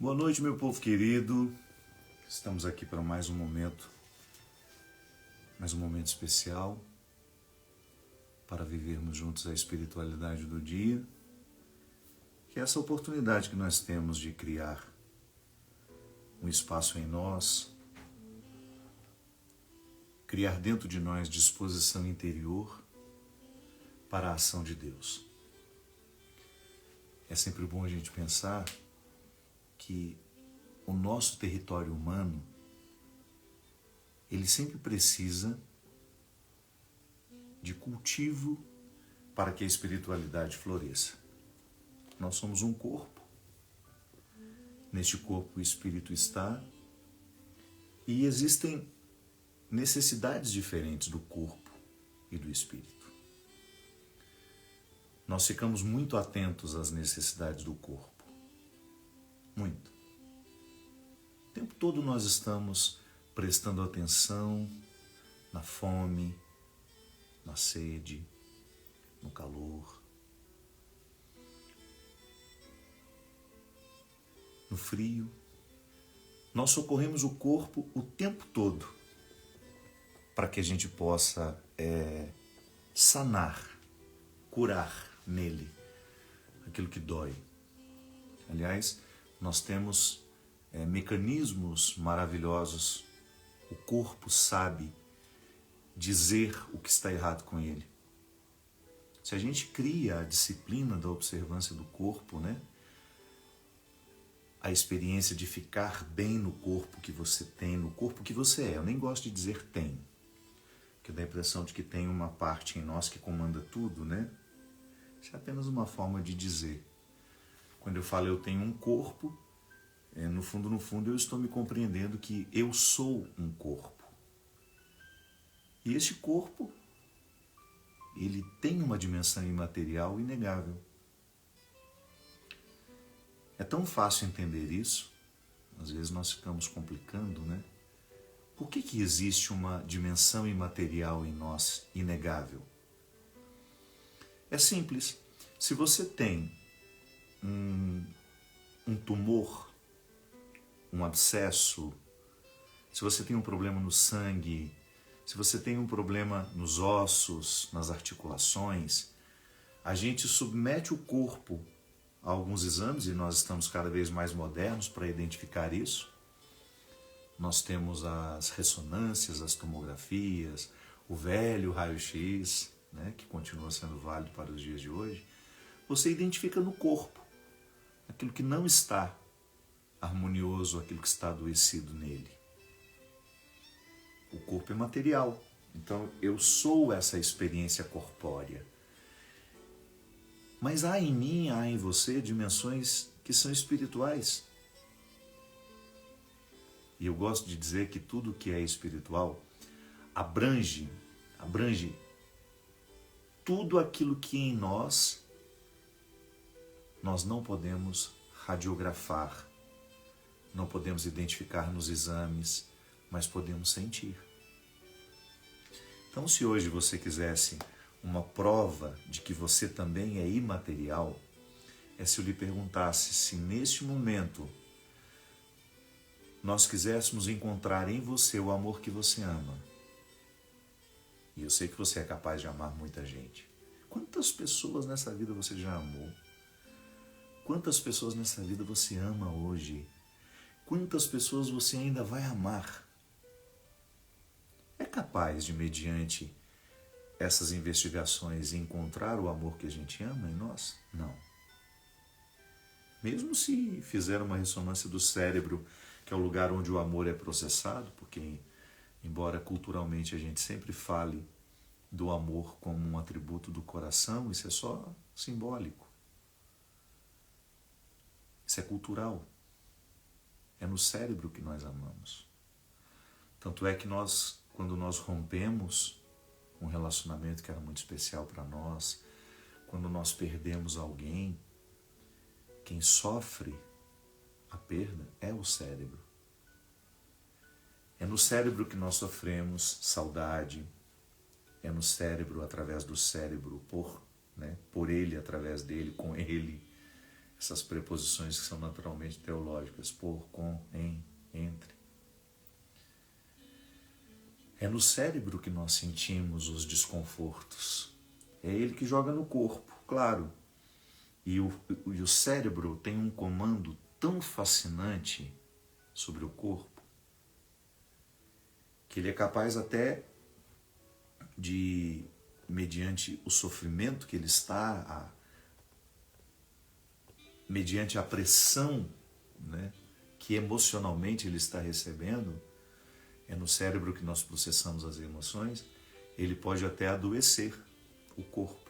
Boa noite, meu povo querido. Estamos aqui para mais um momento especial para vivermos juntos a espiritualidade do dia, que é essa oportunidade que nós temos de criar um espaço em nós, criar dentro de nós disposição interior para a ação de Deus. É sempre bom a gente pensar que o nosso território humano, ele sempre precisa de cultivo para que a espiritualidade floresça. Nós somos um corpo, neste corpo o espírito está, e existem necessidades diferentes do corpo e do espírito. Nós ficamos muito atentos às necessidades do corpo. Muito. O tempo todo nós estamos prestando atenção na fome, na sede, no calor, no frio. Nós socorremos o corpo o tempo todo para que a gente possa sanar, curar nele aquilo que dói. Aliás, nós temos mecanismos maravilhosos. O corpo sabe dizer o que está errado com ele. Se a gente cria a disciplina da observância do corpo, a experiência de ficar bem no corpo que você tem, no corpo que você é. Eu nem gosto de dizer tem, porque dá a impressão de que tem uma parte em nós que comanda tudo, Isso é apenas uma forma de dizer. Quando eu falo eu tenho um corpo, no fundo eu estou me compreendendo que eu sou um corpo. E esse corpo, ele tem uma dimensão imaterial inegável. É tão fácil entender isso, às vezes nós ficamos complicando, Por que existe uma dimensão imaterial em nós inegável? É simples. Se você tem um tumor, um abscesso, se você tem um problema no sangue, se você tem um problema nos ossos, nas articulações, a gente submete o corpo a alguns exames, e nós estamos cada vez mais modernos para identificar isso. Nós temos as ressonâncias, as tomografias, o velho raio-x, que continua sendo válido para os dias de hoje. Você identifica no corpo aquilo que não está harmonioso, aquilo que está adoecido nele. O corpo é material, então eu sou essa experiência corpórea. Mas há em mim, há em você dimensões que são espirituais. E eu gosto de dizer que tudo que é espiritual abrange tudo aquilo que em nós não podemos radiografar, não podemos identificar nos exames, mas podemos sentir. Então, se hoje você quisesse uma prova de que você também é imaterial, é se eu lhe perguntasse se neste momento nós quiséssemos encontrar em você o amor que você ama. E eu sei que você é capaz de amar muita gente. Quantas pessoas nessa vida você já amou? Quantas pessoas nessa vida você ama hoje? Quantas pessoas você ainda vai amar? É capaz de, mediante essas investigações, encontrar o amor que a gente ama em nós? Não. Mesmo se fizer uma ressonância do cérebro, que é o lugar onde o amor é processado, porque, embora culturalmente a gente sempre fale do amor como um atributo do coração, isso é só simbólico. Isso é cultural. É no cérebro que nós amamos. Tanto é que quando nós rompemos um relacionamento que era muito especial para nós, quando nós perdemos alguém, quem sofre a perda é o cérebro. É no cérebro que nós sofremos saudade, é no cérebro, através do cérebro, por ele, através dele, com ele. essas preposições que são naturalmente teológicas, por, com, em, entre. É no cérebro que nós sentimos os desconfortos. É ele que joga no corpo, claro. E o cérebro tem um comando tão fascinante sobre o corpo que ele é capaz até de, mediante o sofrimento que ele está, mediante a pressão, né, que emocionalmente ele está recebendo, é no cérebro que nós processamos as emoções, ele pode até adoecer o corpo.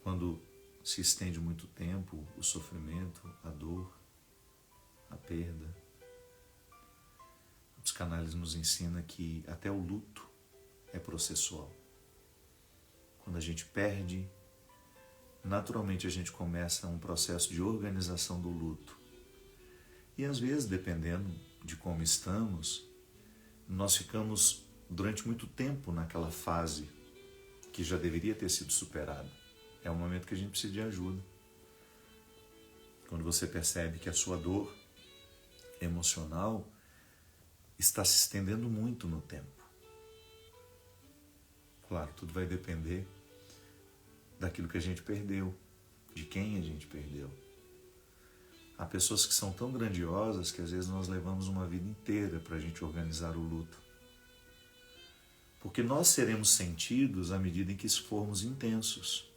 Quando se estende muito tempo, o sofrimento, a dor, a perda. A psicanálise nos ensina que até o luto é processual. Quando a gente perde, naturalmente a gente começa um processo de organização do luto. E às vezes, dependendo de como estamos, nós ficamos durante muito tempo naquela fase que já deveria ter sido superada. É um momento que a gente precisa de ajuda. Quando você percebe que a sua dor emocional está se estendendo muito no tempo. Claro, tudo vai depender daquilo que a gente perdeu, de quem a gente perdeu. Há pessoas que são tão grandiosas que às vezes nós levamos uma vida inteira para a gente organizar o luto. Porque nós seremos sentidos à medida em que formos intensos.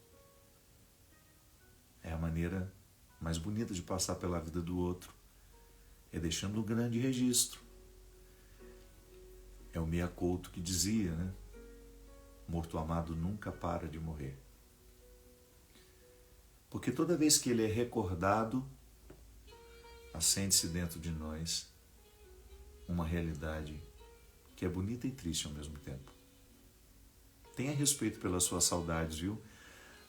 É a maneira mais bonita de passar pela vida do outro. É deixando um grande registro. É o Mia Couto que dizia, né? Morto amado nunca para de morrer. Porque toda vez que ele é recordado, acende-se dentro de nós uma realidade que é bonita e triste ao mesmo tempo. Tenha respeito pelas suas saudades, viu?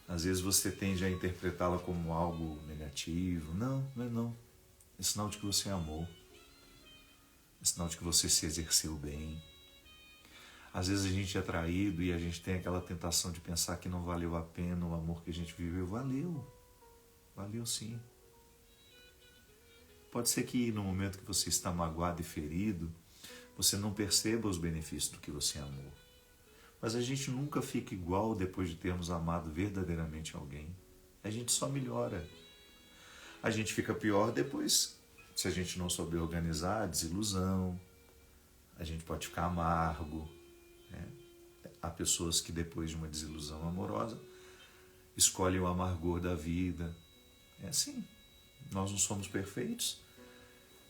Às vezes você tende a interpretá-la como algo negativo. Não, não é não. É sinal de que você amou. É sinal de que você se exerceu bem. Às vezes a gente é traído e a gente tem aquela tentação de pensar que não valeu a pena o amor que a gente viveu. Valeu. Valeu sim. Pode ser que no momento que você está magoado e ferido, você não perceba os benefícios do que você amou. Mas a gente nunca fica igual depois de termos amado verdadeiramente alguém. A gente só melhora. A gente fica pior depois, se a gente não souber organizar a desilusão. A gente pode ficar amargo. Né? Há pessoas que depois de uma desilusão amorosa escolhem o amargor da vida. É assim. Nós não somos perfeitos.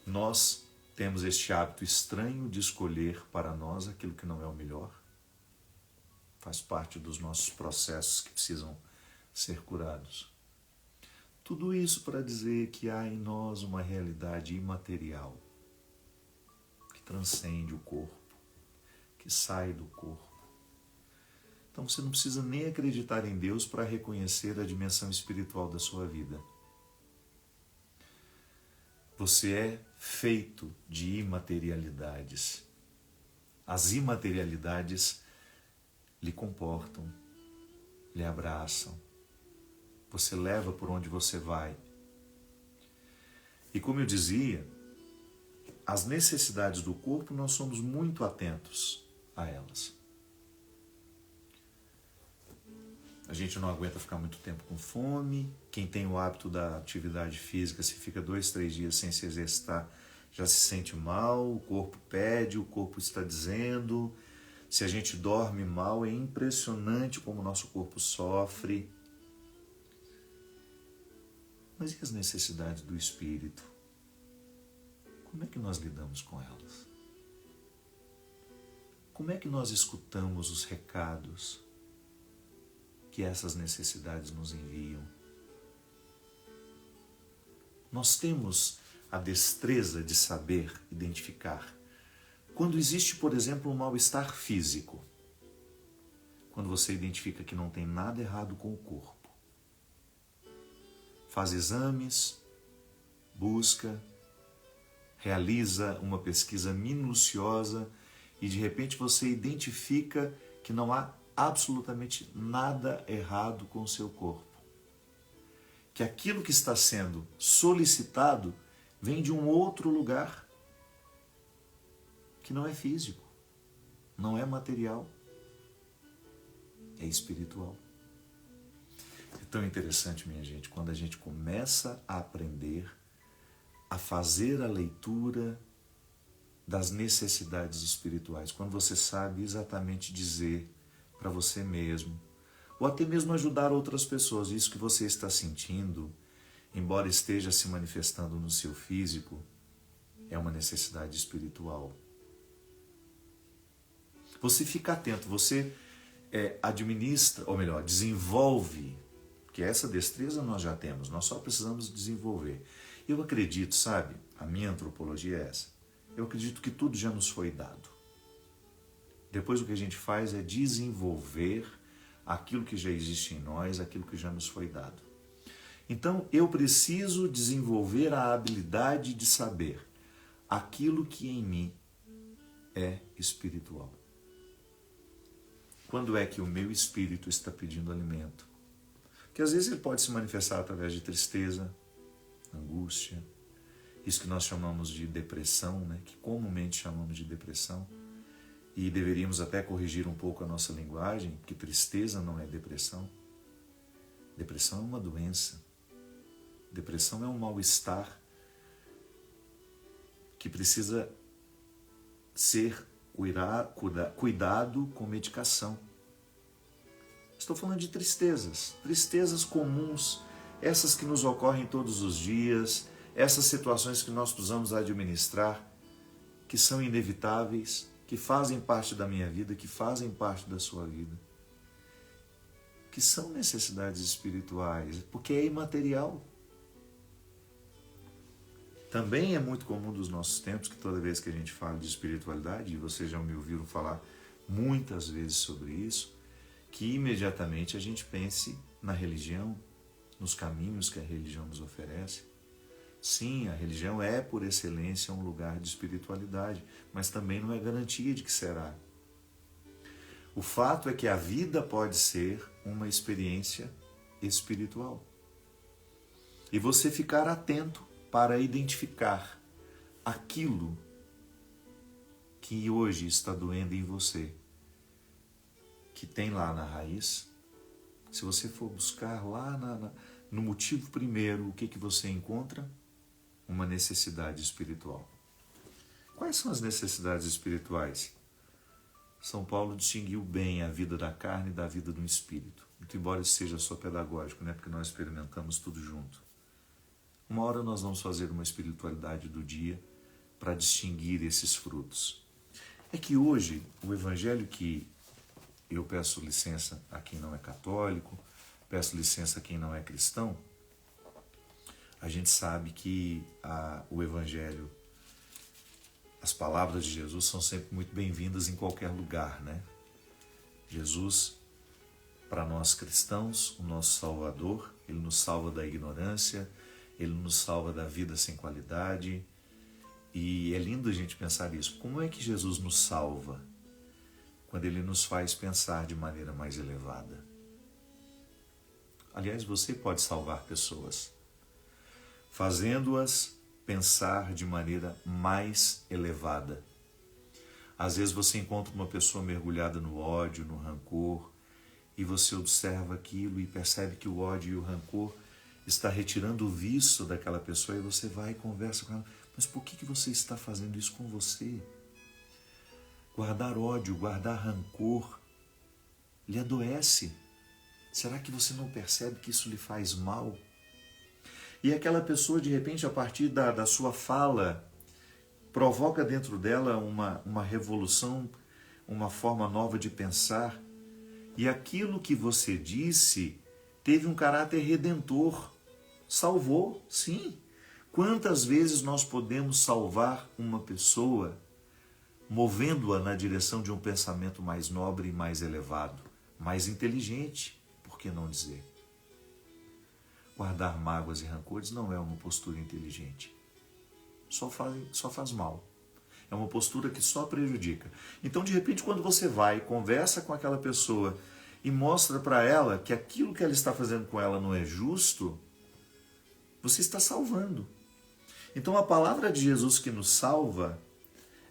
Nós temos este hábito estranho de escolher para nós aquilo que não é o melhor. Faz parte dos nossos processos que precisam ser curados. Tudo isso para dizer que há em nós uma realidade imaterial que transcende o corpo, que sai do corpo. Então você não precisa nem acreditar em Deus para reconhecer a dimensão espiritual da sua vida. Você é feito de imaterialidades. As imaterialidades lhe comportam, lhe abraçam. Você leva por onde você vai. E como eu dizia, as necessidades do corpo nós somos muito atentos a elas. A gente não aguenta ficar muito tempo com fome. Quem tem o hábito da atividade física, se fica 2, 3 dias sem se exercitar, já se sente mal, o corpo pede, o corpo está dizendo. Se a gente dorme mal, é impressionante como o nosso corpo sofre. Mas e as necessidades do espírito? Como é que nós lidamos com elas? Como é que nós escutamos os recados que essas necessidades nos enviam? Nós temos a destreza de saber identificar quando existe, por exemplo, um mal-estar físico. Quando você identifica que não tem nada errado com o corpo. Faz exames, busca, realiza uma pesquisa minuciosa e de repente você identifica que não há absolutamente nada errado com o seu corpo. que aquilo que está sendo solicitado vem de um outro lugar que não é físico, não é material, é espiritual. É tão interessante, minha gente, quando a gente começa a aprender a fazer a leitura das necessidades espirituais, quando você sabe exatamente dizer para você mesmo, ou até mesmo ajudar outras pessoas, isso que você está sentindo, embora esteja se manifestando no seu físico, é uma necessidade espiritual. Você fica atento, você administra, ou melhor, desenvolve, porque essa destreza nós já temos, nós só precisamos desenvolver. Eu acredito, sabe, a minha antropologia é essa, eu acredito que tudo já nos foi dado. Depois o que a gente faz é desenvolver aquilo que já existe em nós, aquilo que já nos foi dado. Então eu preciso desenvolver a habilidade de saber aquilo que em mim é espiritual. Quando é que o meu espírito está pedindo alimento? Porque às vezes ele pode se manifestar através de tristeza, angústia, isso que nós chamamos de depressão, né? Que comumente chamamos de depressão, e deveríamos até corrigir um pouco a nossa linguagem, porque tristeza não é depressão. Depressão é uma doença. Depressão é um mal-estar que precisa ser cuidado com medicação. Estou falando de tristezas comuns, essas que nos ocorrem todos os dias, essas situações que nós precisamos administrar, que são inevitáveis, que fazem parte da minha vida, que fazem parte da sua vida, que são necessidades espirituais, porque é imaterial. Também é muito comum dos nossos tempos que toda vez que a gente fala de espiritualidade, e vocês já me ouviram falar muitas vezes sobre isso, que imediatamente a gente pense na religião, nos caminhos que a religião nos oferece. Sim, a religião é, por excelência, um lugar de espiritualidade, mas também não é garantia de que será. O fato é que a vida pode ser uma experiência espiritual. E você ficar atento para identificar aquilo que hoje está doendo em você, que tem lá na raiz. Se você for buscar lá no motivo primeiro, o que você encontra? Uma necessidade espiritual. Quais são as necessidades espirituais? São Paulo distinguiu bem a vida da carne da vida do espírito. Muito embora isso seja só pedagógico, né? Porque nós experimentamos tudo junto. Uma hora nós vamos fazer uma espiritualidade do dia para distinguir esses frutos. É que hoje, o evangelho que eu peço licença a quem não é católico, peço licença a quem não é cristão, a gente sabe que o evangelho, as palavras de Jesus são sempre muito bem-vindas em qualquer lugar, né? Jesus, para nós cristãos, o nosso Salvador, Ele nos salva da ignorância, Ele nos salva da vida sem qualidade. E é lindo a gente pensar isso. Como é que Jesus nos salva? Quando Ele nos faz pensar de maneira mais elevada. Aliás, você pode salvar pessoas, fazendo-as pensar de maneira mais elevada. Às vezes você encontra uma pessoa mergulhada no ódio, no rancor, e você observa aquilo e percebe que o ódio e o rancor está retirando o vício daquela pessoa, e você vai e conversa com ela. Mas por que você está fazendo isso com você? Guardar ódio, guardar rancor, lhe adoece. Será que você não percebe que isso lhe faz mal? E aquela pessoa, de repente, a partir da sua fala, provoca dentro dela uma revolução, uma forma nova de pensar. E aquilo que você disse teve um caráter redentor. Salvou, sim. Quantas vezes nós podemos salvar uma pessoa movendo-a na direção de um pensamento mais nobre e mais elevado, mais inteligente, por que não dizer? Guardar mágoas e rancores não é uma postura inteligente. Só faz mal. É uma postura que só prejudica. Então, de repente, quando você vai e conversa com aquela pessoa e mostra para ela que aquilo que ela está fazendo com ela não é justo, Você está salvando. Então a palavra de Jesus que nos salva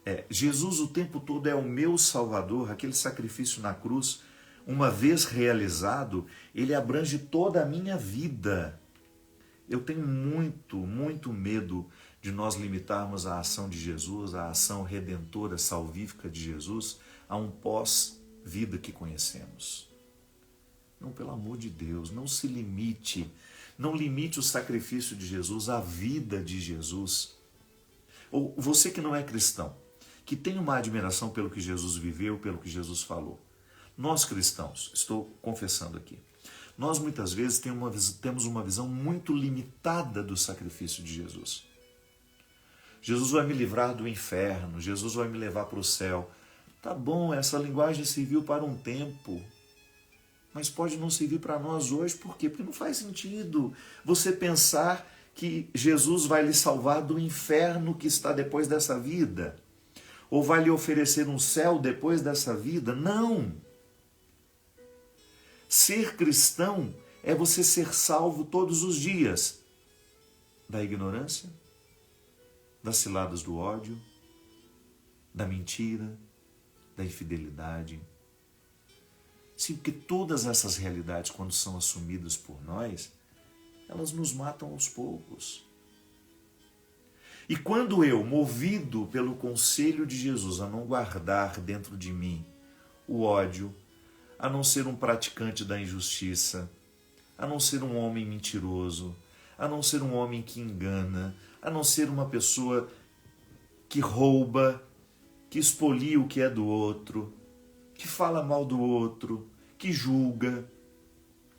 é: Jesus o tempo todo é o meu Salvador. Aquele sacrifício na cruz, uma vez realizado, ele abrange toda a minha vida. Eu tenho muito medo de nós limitarmos a ação de Jesus, a ação redentora, salvífica de Jesus, a um pós-vida que conhecemos. Não, pelo amor de Deus, não se limite. Não limite o sacrifício de Jesus, a vida de Jesus. Ou você que não é cristão, que tem uma admiração pelo que Jesus viveu, pelo que Jesus falou. Nós cristãos, estou confessando aqui, nós muitas vezes temos uma visão muito limitada do sacrifício de Jesus. Jesus vai me livrar do inferno, Jesus vai me levar para o céu. Tá bom, essa linguagem serviu para um tempo, mas pode não servir para nós hoje. Por quê? Porque não faz sentido você pensar que Jesus vai lhe salvar do inferno que está depois dessa vida, ou vai lhe oferecer um céu depois dessa vida. Não! Ser cristão é você ser salvo todos os dias da ignorância, das ciladas do ódio, da mentira, da infidelidade. Sim, porque todas essas realidades, quando são assumidas por nós, elas nos matam aos poucos. E quando eu, movido pelo conselho de Jesus a não guardar dentro de mim o ódio, a não ser um praticante da injustiça, a não ser um homem mentiroso, a não ser um homem que engana, a não ser uma pessoa que rouba, que expolia o que é do outro, que fala mal do outro, que julga.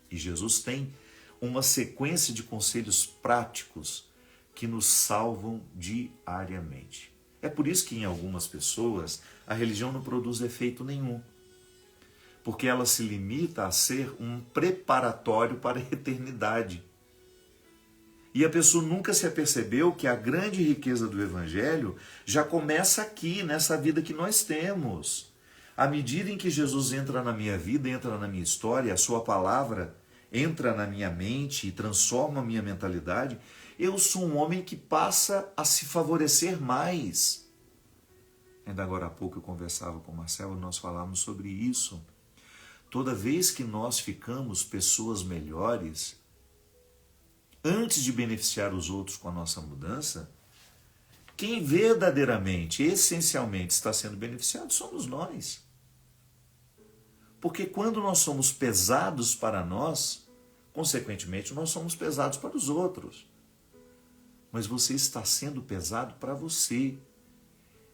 E Jesus tem uma sequência de conselhos práticos que nos salvam diariamente. É por isso que em algumas pessoas a religião não produz efeito nenhum, porque ela se limita a ser um preparatório para a eternidade. E a pessoa nunca se apercebeu que a grande riqueza do Evangelho já começa aqui, nessa vida que nós temos. À medida em que Jesus entra na minha vida, entra na minha história, a sua palavra entra na minha mente e transforma a minha mentalidade, eu sou um homem que passa a se favorecer mais. Ainda agora há pouco eu conversava com o Marcelo e nós falávamos sobre isso. Toda vez que nós ficamos pessoas melhores, antes de beneficiar os outros com a nossa mudança, quem verdadeiramente, essencialmente está sendo beneficiado somos nós. Porque quando nós somos pesados para nós, consequentemente nós somos pesados para os outros. Mas você está sendo pesado para você.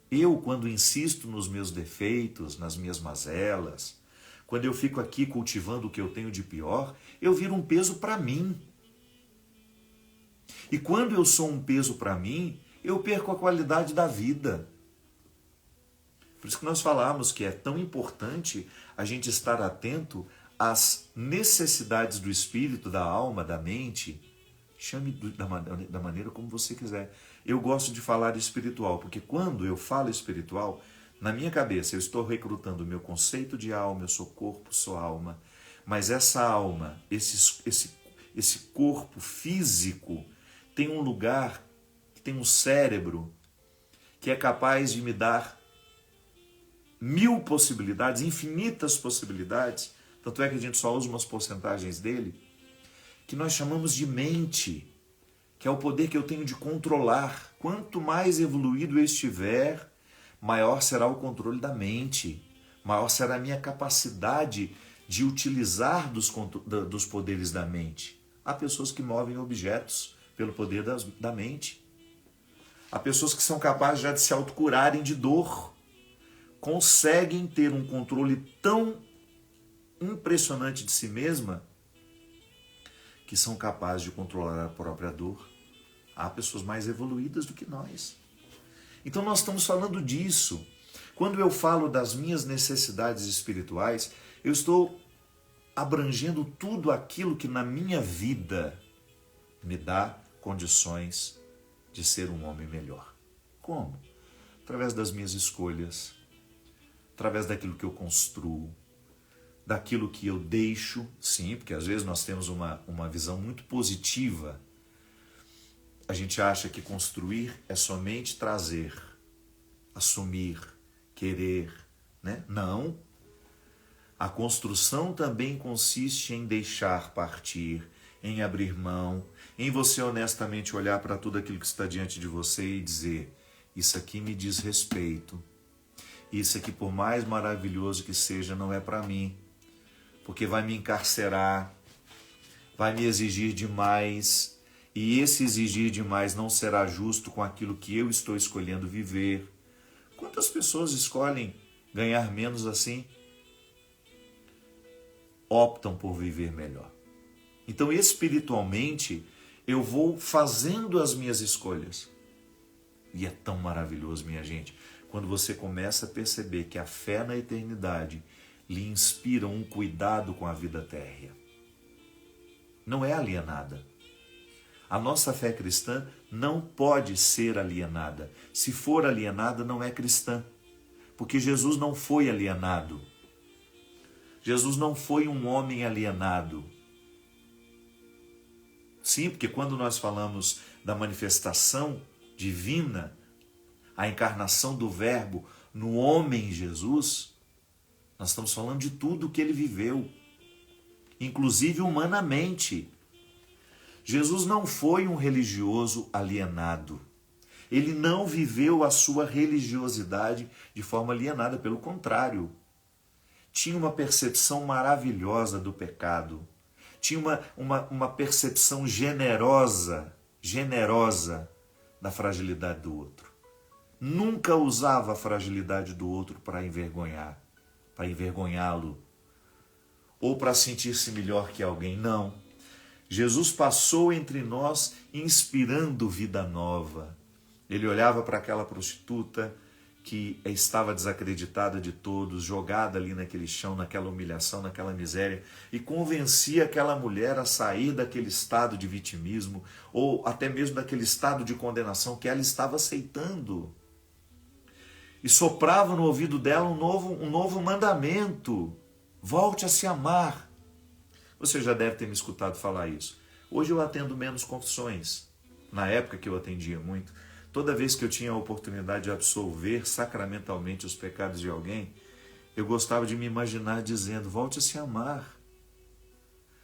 Eu, quando insisto nos meus defeitos, nas minhas mazelas, quando eu fico aqui cultivando o que eu tenho de pior, eu viro um peso para mim. E quando eu sou um peso para mim, eu perco a qualidade da vida. Por isso que nós falamos que é tão importante a gente estar atento às necessidades do espírito, da alma, da mente. Chame da maneira como você quiser. Eu gosto de falar espiritual, porque quando eu falo espiritual, na minha cabeça eu estou recrutando o meu conceito de alma, eu sou corpo, sou alma. Mas essa alma, esse corpo físico, tem um lugar, tem um cérebro que é capaz de me dar 1000 possibilidades, infinitas possibilidades, tanto é que a gente só usa umas porcentagens dele, que nós chamamos de mente, que é o poder que eu tenho de controlar. Quanto mais evoluído eu estiver, maior será o controle da mente, maior será a minha capacidade de utilizar dos poderes da mente. Há pessoas que movem objetos pelo poder da mente. Há pessoas que são capazes já de se autocurarem de dor. Conseguem ter um controle tão impressionante de si mesma que são capazes de controlar a própria dor. Há pessoas mais evoluídas do que nós. Então nós estamos falando disso. Quando eu falo das minhas necessidades espirituais, eu estou abrangendo tudo aquilo que na minha vida me dá condições de ser um homem melhor. Como? Através das minhas escolhas, através daquilo que eu construo, daquilo que eu deixo, sim, porque às vezes nós temos uma visão muito positiva A gente acha que construir é somente trazer, assumir, querer, né? Não. A construção também consiste em deixar partir, em abrir mão, em você honestamente olhar para tudo aquilo que está diante de você e dizer: isso aqui me diz respeito. Isso aqui, por mais maravilhoso que seja, não é para mim, porque vai me encarcerar, vai me exigir demais, e esse exigir demais não será justo com aquilo que eu estou escolhendo viver. Quantas pessoas escolhem ganhar menos assim? Optam por viver melhor. Então, espiritualmente, eu vou fazendo as minhas escolhas. E é tão maravilhoso, minha gente, quando você começa a perceber que a fé na eternidade lhe inspira um cuidado com a vida térrea. Não é alienada. A nossa fé cristã não pode ser alienada. Se for alienada, não é cristã. Porque Jesus não foi alienado. Jesus não foi um homem alienado. Sim, porque quando nós falamos da manifestação divina, a encarnação do Verbo no homem Jesus, nós estamos falando de tudo que ele viveu, inclusive humanamente. Jesus não foi um religioso alienado. Ele não viveu a sua religiosidade de forma alienada, pelo contrário. Tinha uma percepção maravilhosa do pecado. Tinha uma percepção generosa da fragilidade do outro. Nunca usava a fragilidade do outro para envergonhá-lo, ou para sentir-se melhor que alguém. Não. Jesus passou entre nós inspirando vida nova. Ele olhava para aquela prostituta que estava desacreditada de todos, jogada ali naquele chão, naquela humilhação, naquela miséria, e convencia aquela mulher a sair daquele estado de vitimismo, ou até mesmo daquele estado de condenação que ela estava aceitando. E soprava no ouvido dela um novo mandamento: volte a se amar. Você já deve ter me escutado falar isso. Hoje eu atendo menos confissões. Na época que eu atendia muito, toda vez que eu tinha a oportunidade de absolver sacramentalmente os pecados de alguém, eu gostava de me imaginar dizendo: volte a se amar.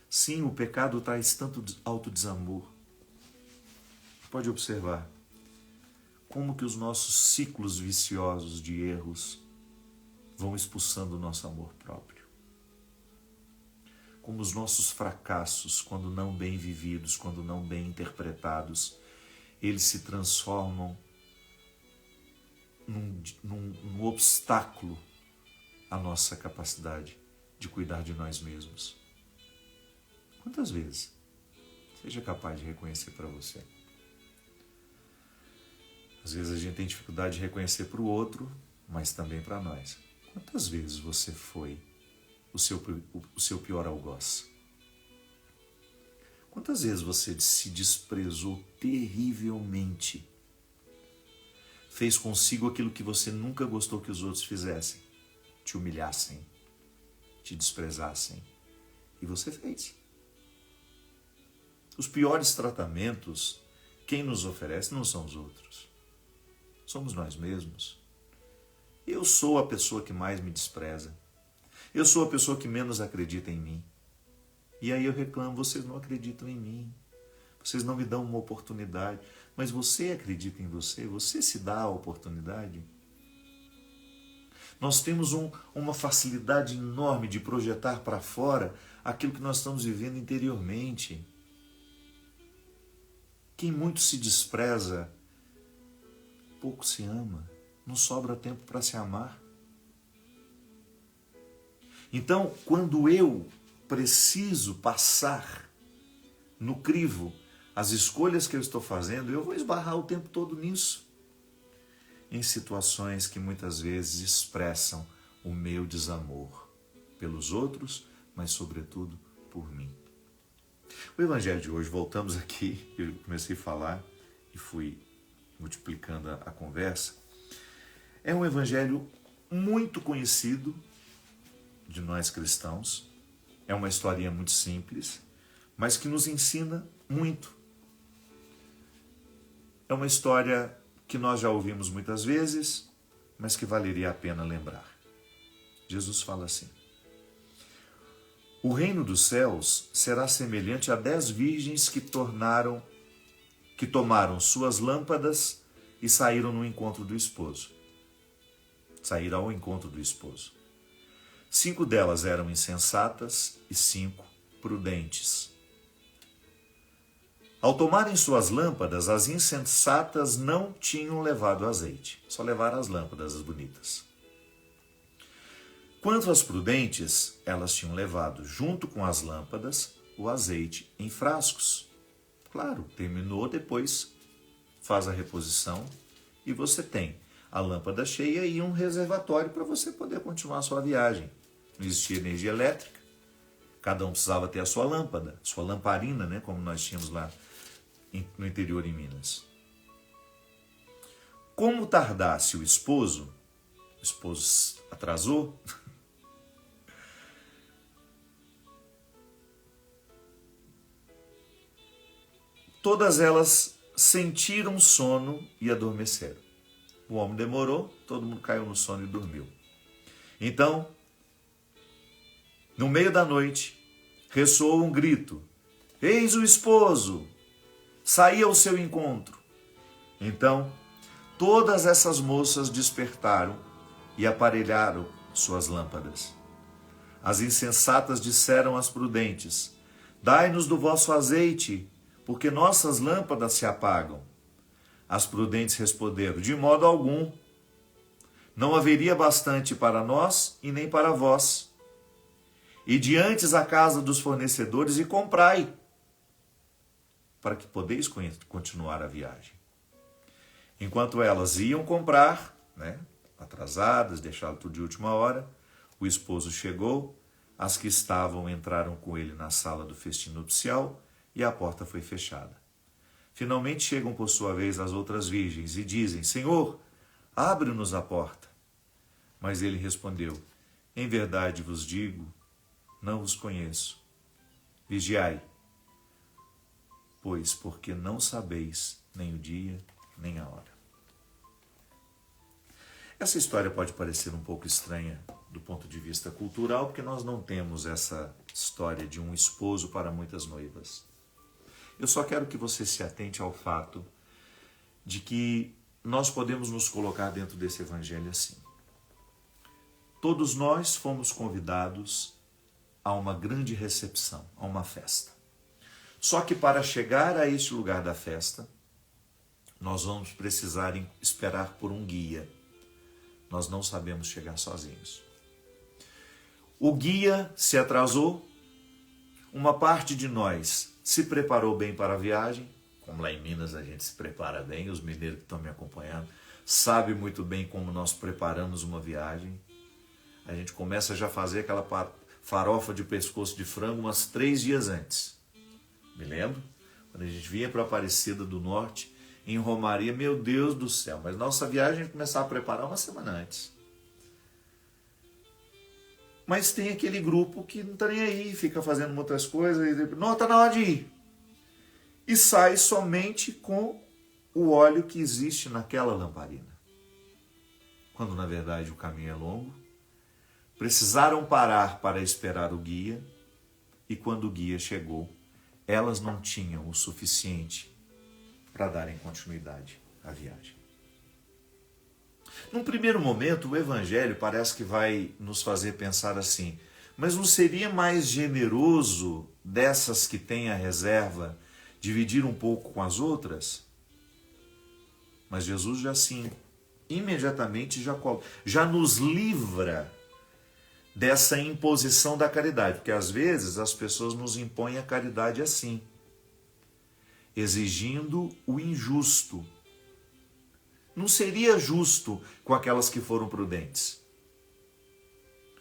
Sim, o pecado traz tanto autodesamor. Pode observar como que os nossos ciclos viciosos de erros vão expulsando o nosso amor próprio. Como os nossos fracassos, quando não bem vividos, quando não bem interpretados, eles se transformam num obstáculo à nossa capacidade de cuidar de nós mesmos. Quantas vezes? Seja capaz de reconhecer para você. Às vezes a gente tem dificuldade de reconhecer para o outro, mas também para nós. Quantas vezes você foi o seu pior algoz? Quantas vezes você se desprezou terrivelmente? Fez consigo aquilo que você nunca gostou que os outros fizessem? Te humilhassem, te desprezassem. E você fez. Os piores tratamentos, quem nos oferece não são os outros. Somos nós mesmos. Eu sou a pessoa que mais me despreza. Eu sou a pessoa que menos acredita em mim. E aí eu reclamo: vocês não acreditam em mim. Vocês não me dão uma oportunidade. Mas você acredita em você? Você se dá a oportunidade? Nós temos uma facilidade enorme de projetar para fora aquilo que nós estamos vivendo interiormente. Quem muito se despreza, pouco se ama. Não sobra tempo para se amar. Então, quando eu preciso passar no crivo as escolhas que eu estou fazendo, eu vou esbarrar o tempo todo nisso. Em situações que muitas vezes expressam o meu desamor pelos outros, mas sobretudo por mim. O evangelho de hoje, voltamos aqui, eu comecei a falar e fui multiplicando a conversa, é um evangelho muito conhecido de nós cristãos. É uma historinha muito simples, mas que nos ensina muito. é uma história que nós já ouvimos muitas vezes, mas que valeria a pena lembrar. Jesus fala assim: o reino dos céus será semelhante a 10 virgens que tomaram suas lâmpadas e saíram no encontro do esposo. Saíram ao encontro do esposo. 5 delas eram insensatas e 5 prudentes. Ao tomarem suas lâmpadas, as insensatas não tinham levado azeite, só levaram as lâmpadas, as bonitas. Quanto às prudentes, elas tinham levado, junto com as lâmpadas, o azeite em frascos. Claro, terminou, depois faz a reposição e você tem a lâmpada cheia e um reservatório para você poder continuar a sua viagem. Não existia energia elétrica, cada um precisava ter a sua lâmpada, sua lamparina, né, como nós tínhamos lá no interior em Minas. Como tardasse o esposo atrasou, todas elas sentiram sono e adormeceram. O homem demorou, todo mundo caiu no sono e dormiu. Então, no meio da noite, ressoou um grito: eis o esposo! Saí ao seu encontro. Então, todas essas moças despertaram e aparelharam suas lâmpadas. As insensatas disseram às prudentes: dai-nos do vosso azeite, porque nossas lâmpadas se apagam. As prudentes responderam: de modo algum. Não haveria bastante para nós e nem para vós. Ide antes à casa dos fornecedores e comprai, para que podeis continuar a viagem. Enquanto elas iam comprar, atrasadas, deixaram tudo de última hora, o esposo chegou, as que estavam entraram com ele na sala do festim nupcial e a porta foi fechada. Finalmente chegam por sua vez as outras virgens e dizem: Senhor, abre-nos a porta. Mas ele respondeu: em verdade vos digo, não vos conheço. Vigiai, pois porque não sabeis nem o dia, nem a hora. Essa história pode parecer um pouco estranha do ponto de vista cultural, porque nós não temos essa história de um esposo para muitas noivas. Eu só quero que você se atente ao fato de que nós podemos nos colocar dentro desse evangelho assim. Todos nós fomos convidados a uma grande recepção, a uma festa. Só que para chegar a este lugar da festa, nós vamos precisar esperar por um guia. Nós não sabemos chegar sozinhos. O guia se atrasou, uma parte de nós se preparou bem para a viagem, como lá em Minas a gente se prepara bem, os mineiros que estão me acompanhando sabem muito bem como nós preparamos uma viagem. A gente começa já a fazer aquela farofa de pescoço de frango umas 3 dias antes. Me lembro, quando a gente vinha para Aparecida do Norte, em Romaria, meu Deus do céu, mas nossa viagem começava a preparar uma semana antes. Mas tem aquele grupo que não está nem aí, fica fazendo outras coisas, e não, está na hora de ir. E sai somente com o óleo que existe naquela lamparina. Quando na verdade o caminho é longo, precisaram parar para esperar o guia, e quando o guia chegou, elas não tinham o suficiente para darem continuidade à viagem. Num primeiro momento, o Evangelho parece que vai nos fazer pensar assim, mas não seria mais generoso dessas que têm a reserva dividir um pouco com as outras? Mas Jesus já sim, imediatamente já nos livra dessa imposição da caridade, porque às vezes as pessoas nos impõem a caridade assim, exigindo o injusto. Não seria justo com aquelas que foram prudentes.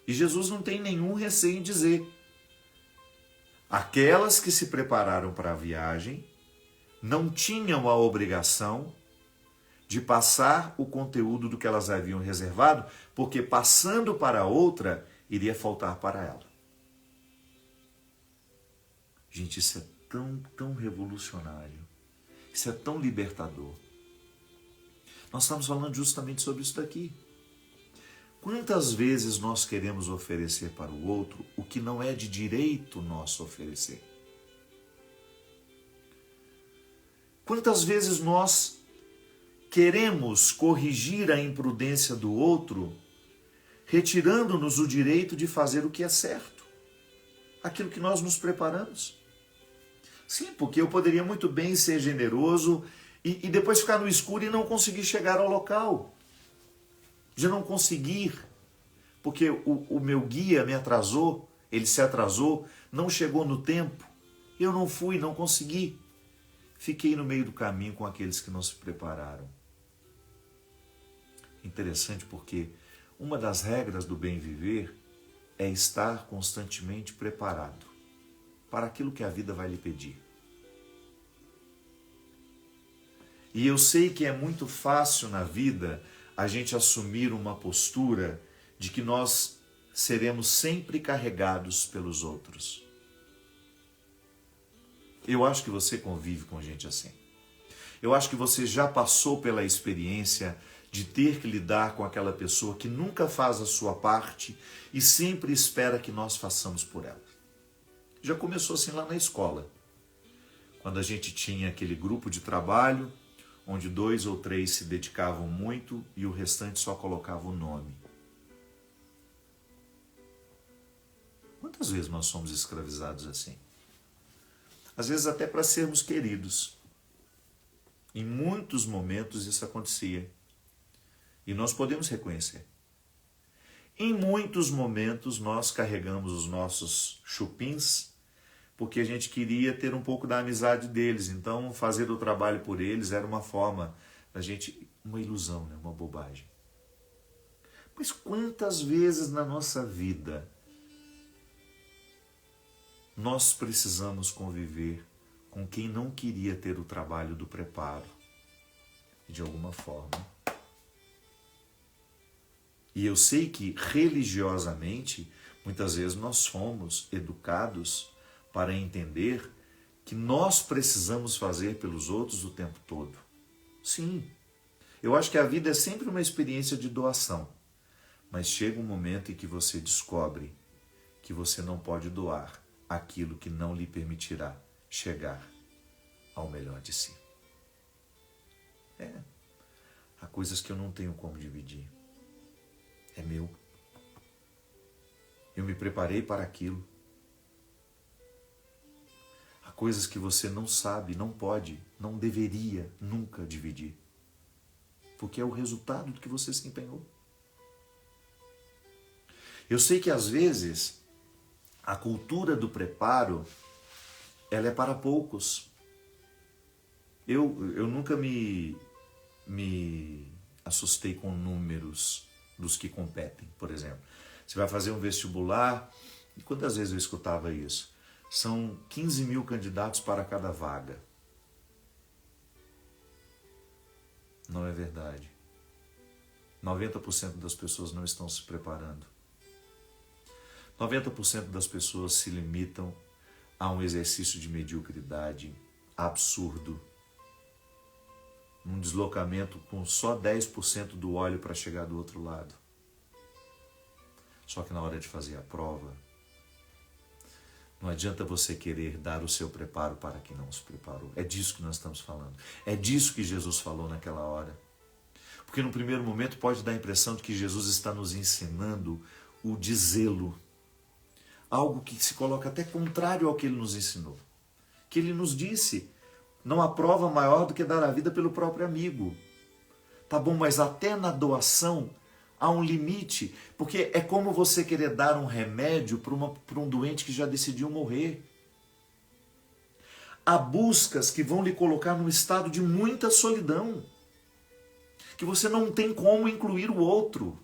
E Jesus não tem nenhum receio em dizer: aquelas que se prepararam para a viagem não tinham a obrigação de passar o conteúdo do que elas haviam reservado, porque passando para outra, iria faltar para ela. Gente, isso é tão revolucionário. Isso é tão libertador. Nós estamos falando justamente sobre isso daqui. Quantas vezes nós queremos oferecer para o outro o que não é de direito nosso oferecer? Quantas vezes nós queremos corrigir a imprudência do outro, retirando-nos o direito de fazer o que é certo, aquilo que nós nos preparamos? Sim, porque eu poderia muito bem ser generoso e depois ficar no escuro e não conseguir chegar ao local. De não conseguir, porque o meu guia me atrasou, ele se atrasou, não chegou no tempo, eu não fui, não consegui. Fiquei no meio do caminho com aqueles que não se prepararam. Interessante porque uma das regras do bem viver é estar constantemente preparado para aquilo que a vida vai lhe pedir. E eu sei que é muito fácil na vida a gente assumir uma postura de que nós seremos sempre carregados pelos outros. Eu acho que você convive com gente assim. Eu acho que você já passou pela experiência de ter que lidar com aquela pessoa que nunca faz a sua parte e sempre espera que nós façamos por ela. Já começou assim lá na escola, quando a gente tinha aquele grupo de trabalho, onde 2 ou 3 se dedicavam muito e o restante só colocava o nome. Quantas vezes nós somos escravizados assim? Às vezes até para sermos queridos. Em muitos momentos isso acontecia. E nós podemos reconhecer. Em muitos momentos nós carregamos os nossos chupins porque a gente queria ter um pouco da amizade deles. Então fazer o trabalho por eles era uma forma da gente, uma ilusão, né? Uma bobagem. Mas quantas vezes na nossa vida nós precisamos conviver com quem não queria ter o trabalho do preparo, de alguma forma. E eu sei que religiosamente, muitas vezes nós fomos educados para entender que nós precisamos fazer pelos outros o tempo todo. Sim, eu acho que a vida é sempre uma experiência de doação, mas chega um momento em que você descobre que você não pode doar aquilo que não lhe permitirá chegar ao melhor de si. Há coisas que eu não tenho como dividir. É meu. Eu me preparei para aquilo. Há coisas que você não sabe, não pode, não deveria nunca dividir. Porque é o resultado do que você se empenhou. Eu sei que às vezes a cultura do preparo, ela é para poucos. Eu nunca me assustei com números dos que competem, por exemplo. Você vai fazer um vestibular, e quantas vezes eu escutava isso? São 15 mil candidatos para cada vaga. Não é verdade. 90% das pessoas não estão se preparando. 90% das pessoas se limitam a um exercício de mediocridade absurdo, um deslocamento com só 10% do óleo para chegar do outro lado. Só que na hora de fazer a prova, não adianta você querer dar o seu preparo para quem não se preparou. É disso que nós estamos falando. É disso que Jesus falou naquela hora. Porque no primeiro momento pode dar a impressão de que Jesus está nos ensinando o dizê-lo. Algo que se coloca até contrário ao que ele nos ensinou. Que ele nos disse, não há prova maior do que dar a vida pelo próprio amigo. Tá bom, mas até na doação há um limite, porque é como você querer dar um remédio para um doente que já decidiu morrer. Há buscas que vão lhe colocar num estado de muita solidão, que você não tem como incluir o outro.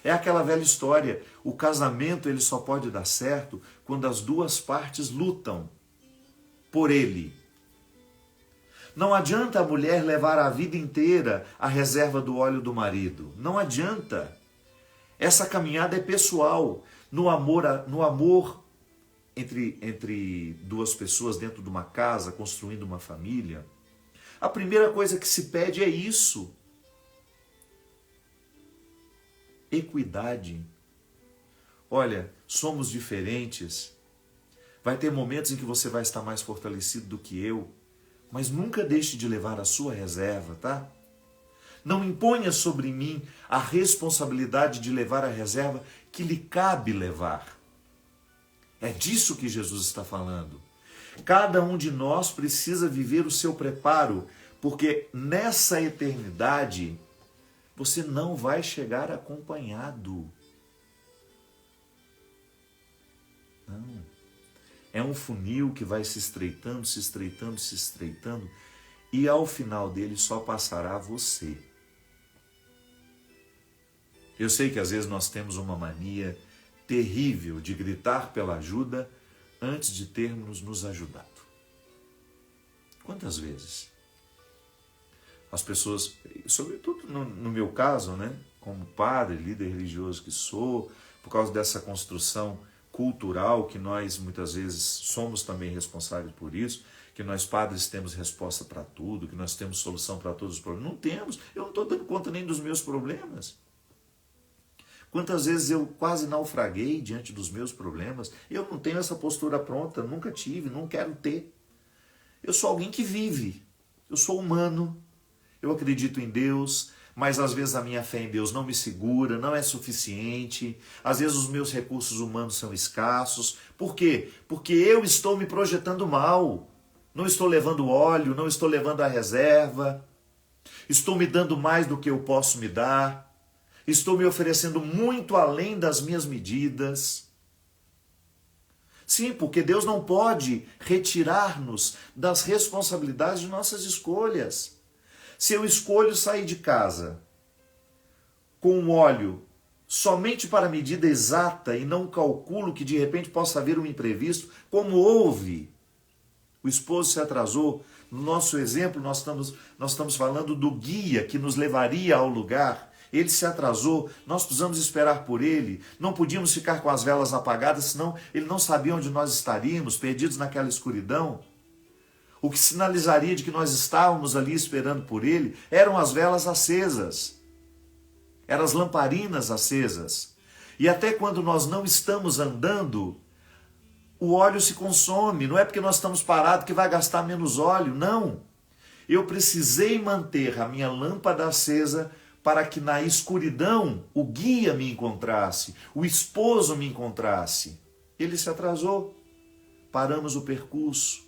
É aquela velha história, o casamento ele só pode dar certo quando as duas partes lutam por ele. Não adianta a mulher levar a vida inteira a reserva do óleo do marido. Não adianta. Essa caminhada é pessoal. No amor entre duas pessoas dentro de uma casa, construindo uma família, A primeira coisa que se pede é isso. Equidade. Olha, somos diferentes. Vai ter momentos em que você vai estar mais fortalecido do que eu, mas nunca deixe de levar a sua reserva, tá? Não imponha sobre mim a responsabilidade de levar a reserva que lhe cabe levar. É disso que Jesus está falando. Cada um de nós precisa viver o seu preparo, porque nessa eternidade você não vai chegar acompanhado. Não. É um funil que vai se estreitando, se estreitando, se estreitando, e ao final dele só passará você. Eu sei que às vezes nós temos uma mania terrível de gritar pela ajuda antes de termos nos ajudado. Quantas vezes? As pessoas, sobretudo no meu caso, né, como padre, líder religioso que sou, por causa dessa construção cultural que nós muitas vezes somos também responsáveis por isso, que nós padres temos resposta para tudo, que nós temos solução para todos os problemas. Não temos, eu não estou dando conta nem dos meus problemas. Quantas vezes eu quase naufraguei diante dos meus problemas? Eu não tenho essa postura pronta, nunca tive, não quero ter. Eu sou alguém que vive, eu sou humano, eu acredito em Deus, mas às vezes a minha fé em Deus não me segura, não é suficiente, às vezes os meus recursos humanos são escassos. Por quê? Porque eu estou me projetando mal, não estou levando óleo, não estou levando a reserva, estou me dando mais do que eu posso me dar, estou me oferecendo muito além das minhas medidas. Sim, porque Deus não pode retirar-nos das responsabilidades de nossas escolhas. Se eu escolho sair de casa com um óleo somente para a medida exata e não calculo que de repente possa haver um imprevisto, como houve, o esposo se atrasou. No nosso exemplo, nós estamos falando do guia que nos levaria ao lugar. Ele se atrasou, nós precisamos esperar por ele, não podíamos ficar com as velas apagadas, senão ele não sabia onde nós estaríamos, perdidos naquela escuridão. O que sinalizaria de que nós estávamos ali esperando por ele eram as velas acesas, eram as lamparinas acesas. E até quando nós não estamos andando, o óleo se consome. Não é porque nós estamos parados que vai gastar menos óleo, não. Eu precisei manter a minha lâmpada acesa para que na escuridão o guia me encontrasse, o esposo me encontrasse. Ele se atrasou, paramos o percurso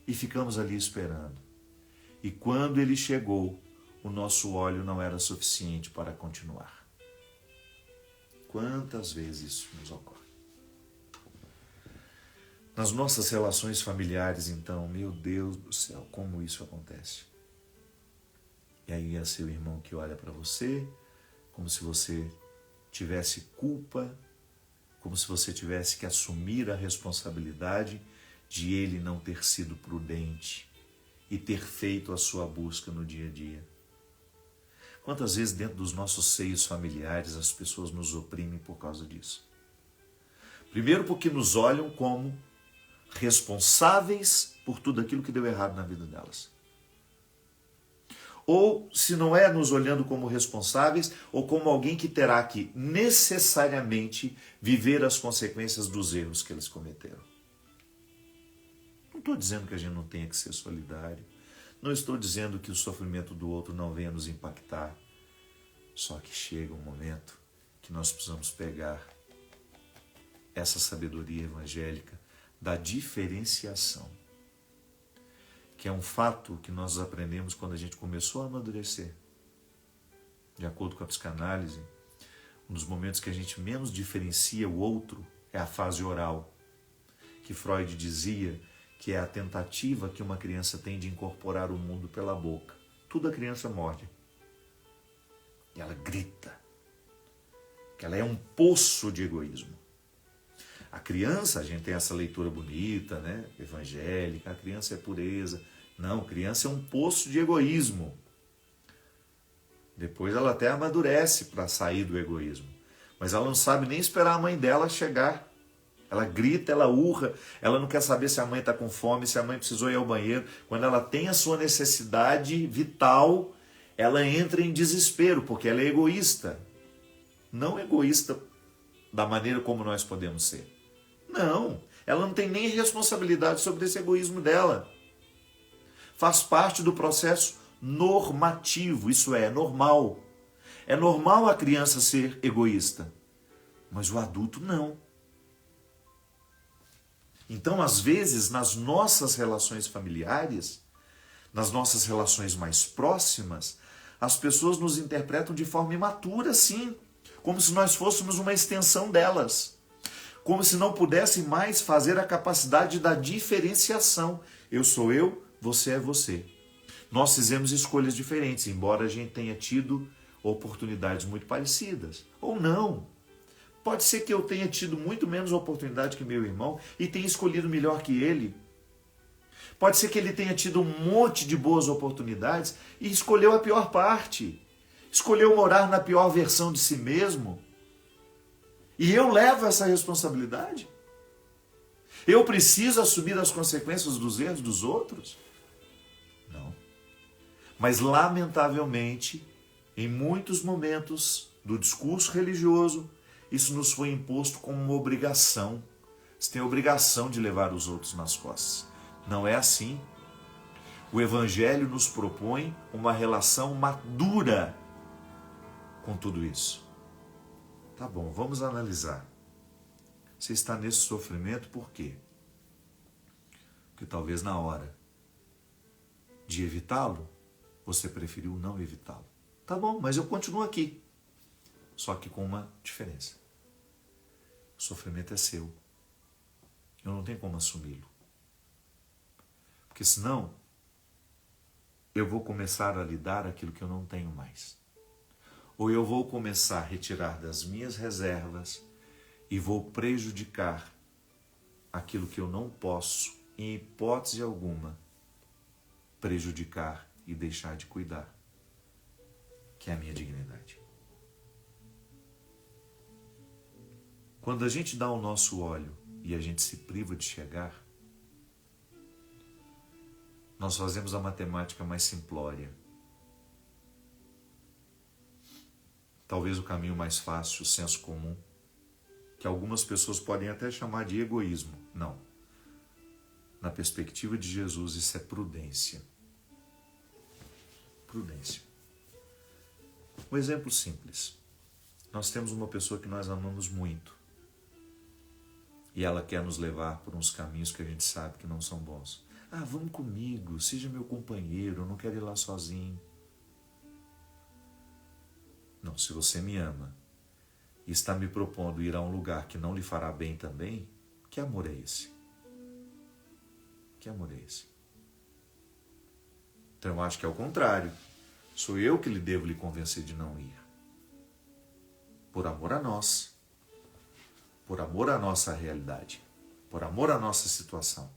e ficamos ali esperando. E quando ele chegou, o nosso óleo não era suficiente para continuar. Quantas vezes isso nos ocorre? Nas nossas relações familiares, então, meu Deus do céu, como isso acontece? E aí é seu irmão que olha para você, como se você tivesse culpa, como se você tivesse que assumir a responsabilidade de ele não ter sido prudente e ter feito a sua busca no dia a dia. Quantas vezes dentro dos nossos seios familiares as pessoas nos oprimem por causa disso? Primeiro porque nos olham como responsáveis por tudo aquilo que deu errado na vida delas. Ou, se não é nos olhando como responsáveis, ou como alguém que terá que necessariamente viver as consequências dos erros que eles cometeram. Não estou dizendo que a gente não tenha que ser solidário. Não estou dizendo que o sofrimento do outro não venha nos impactar. Só que chega um momento que nós precisamos pegar essa sabedoria evangélica da diferenciação, que é um fato que nós aprendemos quando a gente começou a amadurecer. De acordo com a psicanálise, um dos momentos que a gente menos diferencia o outro é a fase oral, que Freud dizia que é a tentativa que uma criança tem de incorporar o mundo pela boca. Tudo a criança morde. E ela grita. Que ela é um poço de egoísmo. A criança, a gente tem essa leitura bonita, né, evangélica, a criança é pureza. Não, a criança é um poço de egoísmo. Depois ela até amadurece para sair do egoísmo. Mas ela não sabe nem esperar a mãe dela chegar. Ela grita, ela urra, ela não quer saber se a mãe está com fome, se a mãe precisou ir ao banheiro. Quando ela tem a sua necessidade vital, ela entra em desespero, porque ela é egoísta. Não egoísta da maneira como nós podemos ser. Não, ela não tem nem responsabilidade sobre esse egoísmo dela. Faz parte do processo normativo, isso é normal. É normal a criança ser egoísta, mas o adulto não. Então, às vezes, nas nossas relações familiares, nas nossas relações mais próximas, as pessoas nos interpretam de forma imatura, sim, como se nós fôssemos uma extensão delas, como se não pudessem mais fazer a capacidade da diferenciação. Eu sou eu, você é você. Nós fizemos escolhas diferentes, embora a gente tenha tido oportunidades muito parecidas, ou não. Pode ser que eu tenha tido muito menos oportunidade que meu irmão e tenha escolhido melhor que ele. Pode ser que ele tenha tido um monte de boas oportunidades e escolheu a pior parte. Escolheu morar na pior versão de si mesmo. E eu levo essa responsabilidade? Eu preciso assumir as consequências dos erros dos outros? Não. Mas, lamentavelmente, em muitos momentos do discurso religioso, isso nos foi imposto como uma obrigação. Você tem a obrigação de levar os outros nas costas. Não é assim. O Evangelho nos propõe uma relação madura com tudo isso. Tá bom, vamos analisar. Você está nesse sofrimento por quê? Porque talvez na hora de evitá-lo, você preferiu não evitá-lo. Tá bom, mas eu continuo aqui. Só que com uma diferença. O sofrimento é seu. Eu não tenho como assumi-lo. Porque senão, eu vou começar a lhe dar aquilo que eu não tenho mais. Ou eu vou começar a retirar das minhas reservas e vou prejudicar aquilo que eu não posso, em hipótese alguma, prejudicar e deixar de cuidar, que é a minha dignidade. Quando a gente dá o nosso óleo e a gente se priva de chegar, nós fazemos a matemática mais simplória. Talvez o caminho mais fácil, o senso comum, que algumas pessoas podem até chamar de egoísmo. Não. Na perspectiva de Jesus, isso é prudência. Prudência. Um exemplo simples. Nós temos uma pessoa que nós amamos muito. E ela quer nos levar por uns caminhos que a gente sabe que não são bons. Ah, vamos comigo, seja meu companheiro, eu não quero ir lá sozinho. Não, se você me ama e está me propondo ir a um lugar que não lhe fará bem também, que amor é esse? Que amor é esse? Então eu acho que é o contrário. Sou eu que lhe devo lhe convencer de não ir. Por amor a nós. Por amor à nossa realidade. Por amor à nossa situação.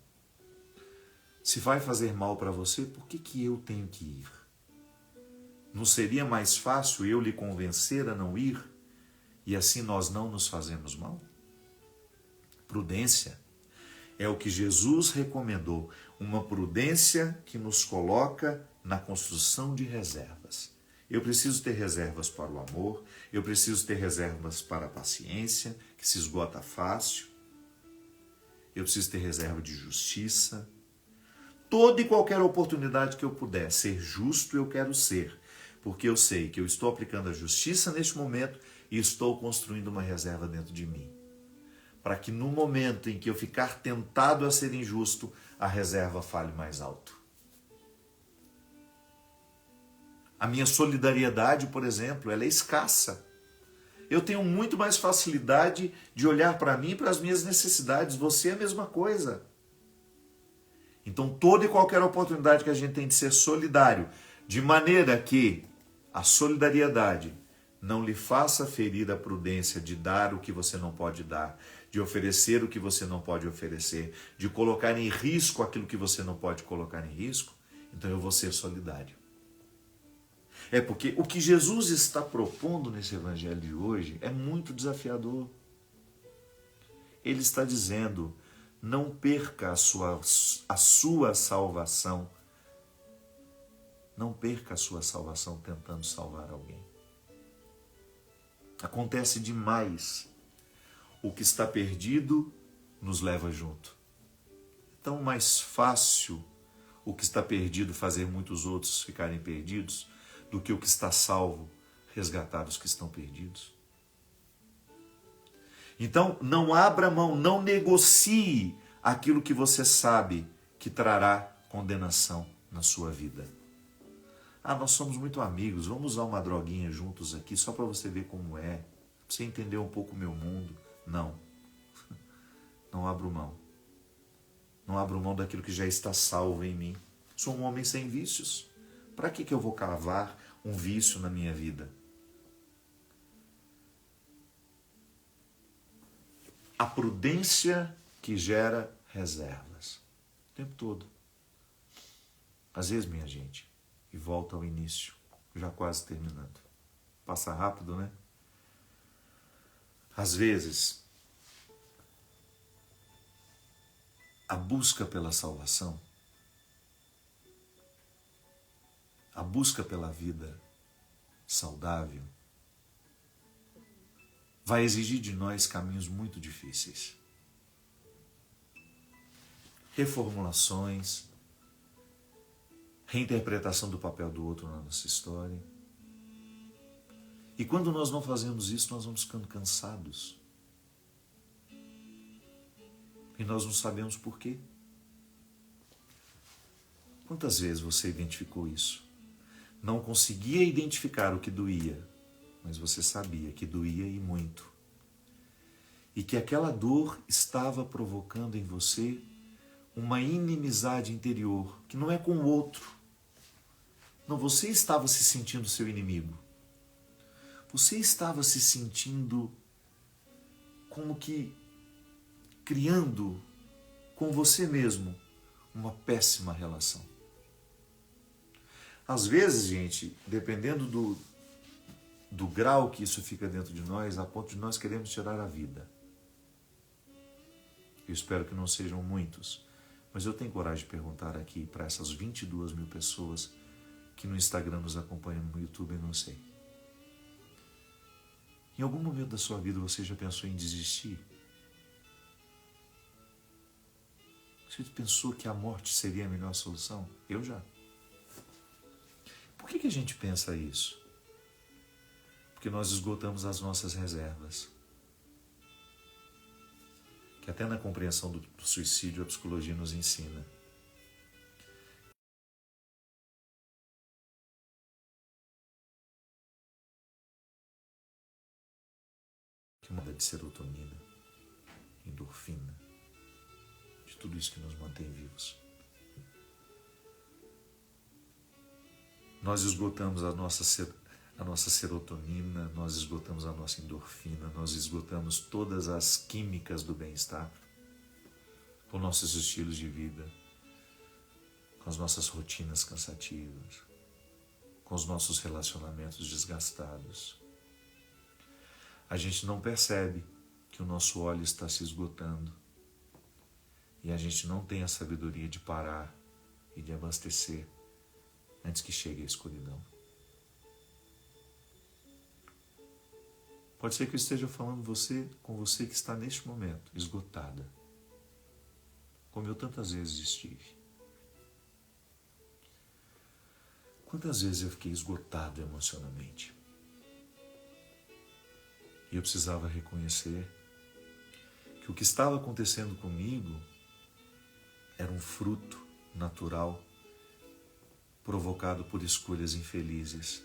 Se vai fazer mal para você, por que eu tenho que ir? Não seria mais fácil eu lhe convencer a não ir e assim nós não nos fazemos mal? Prudência é o que Jesus recomendou, uma prudência que nos coloca na construção de reservas. Eu preciso ter reservas para o amor, eu preciso ter reservas para a paciência, que se esgota fácil, eu preciso ter reserva de justiça. Toda e qualquer oportunidade que eu puder ser justo, eu quero ser, porque eu sei que eu estou aplicando a justiça neste momento e estou construindo uma reserva dentro de mim. Para que no momento em que eu ficar tentado a ser injusto, a reserva fale mais alto. A minha solidariedade, por exemplo, ela é escassa. Eu tenho muito mais facilidade de olhar para mim e para as minhas necessidades. Você é a mesma coisa. Então, toda e qualquer oportunidade que a gente tem de ser solidário, de maneira que a solidariedade não lhe faça ferir a prudência de dar o que você não pode dar, de oferecer o que você não pode oferecer, de colocar em risco aquilo que você não pode colocar em risco, então eu vou ser solidário. É porque o que Jesus está propondo nesse evangelho de hoje é muito desafiador. Ele está dizendo, não perca a sua salvação. Não perca a sua salvação tentando salvar alguém. Acontece demais. O que está perdido nos leva junto. É tão mais fácil o que está perdido fazer muitos outros ficarem perdidos do que o que está salvo resgatar os que estão perdidos. Então, não abra mão, não negocie aquilo que você sabe que trará condenação na sua vida. Ah, nós somos muito amigos, vamos usar uma droguinha juntos aqui só para você ver como é, pra você entender um pouco o meu mundo. Não. Não abro mão. Não abro mão daquilo que já está salvo em mim. Sou um homem sem vícios. Para que eu vou cavar um vício na minha vida? A prudência que gera reservas. O tempo todo. Às vezes, minha gente, e volta ao início, já quase terminando. Passa rápido, né? Às vezes, a busca pela salvação, a busca pela vida saudável, vai exigir de nós caminhos muito difíceis. Reformulações, reinterpretação do papel do outro na nossa história. E quando nós não fazemos isso, nós vamos ficando cansados. E nós não sabemos por quê. Quantas vezes você identificou isso? Não conseguia identificar o que doía, mas você sabia que doía e muito. E que aquela dor estava provocando em você uma inimizade interior, que não é com o outro. Não, você estava se sentindo seu inimigo. Você estava se sentindo como que criando com você mesmo uma péssima relação. Às vezes, gente, dependendo do grau que isso fica dentro de nós, a ponto de nós queremos tirar a vida. Eu espero que não sejam muitos, mas eu tenho coragem de perguntar aqui para essas 22 mil pessoas que no Instagram nos acompanham, no YouTube, eu não sei. Em algum momento da sua vida você já pensou em desistir? Você pensou que a morte seria a melhor solução? Eu já. Por que a gente pensa isso? Porque nós esgotamos as nossas reservas. Que até na compreensão do suicídio a psicologia nos ensina. Que muda de serotonina, endorfina, de tudo isso que nos mantém vivos. Nós esgotamos a nossa serotonina, nós esgotamos a nossa endorfina, nós esgotamos todas as químicas do bem-estar com nossos estilos de vida, com as nossas rotinas cansativas, com os nossos relacionamentos desgastados. A gente não percebe que o nosso óleo está se esgotando e a gente não tem a sabedoria de parar e de abastecer antes que chegue a escuridão. Pode ser que eu esteja falando com você que está neste momento esgotada, como eu tantas vezes estive. Quantas vezes eu fiquei esgotado emocionalmente? E eu precisava reconhecer que o que estava acontecendo comigo era um fruto natural provocado por escolhas infelizes.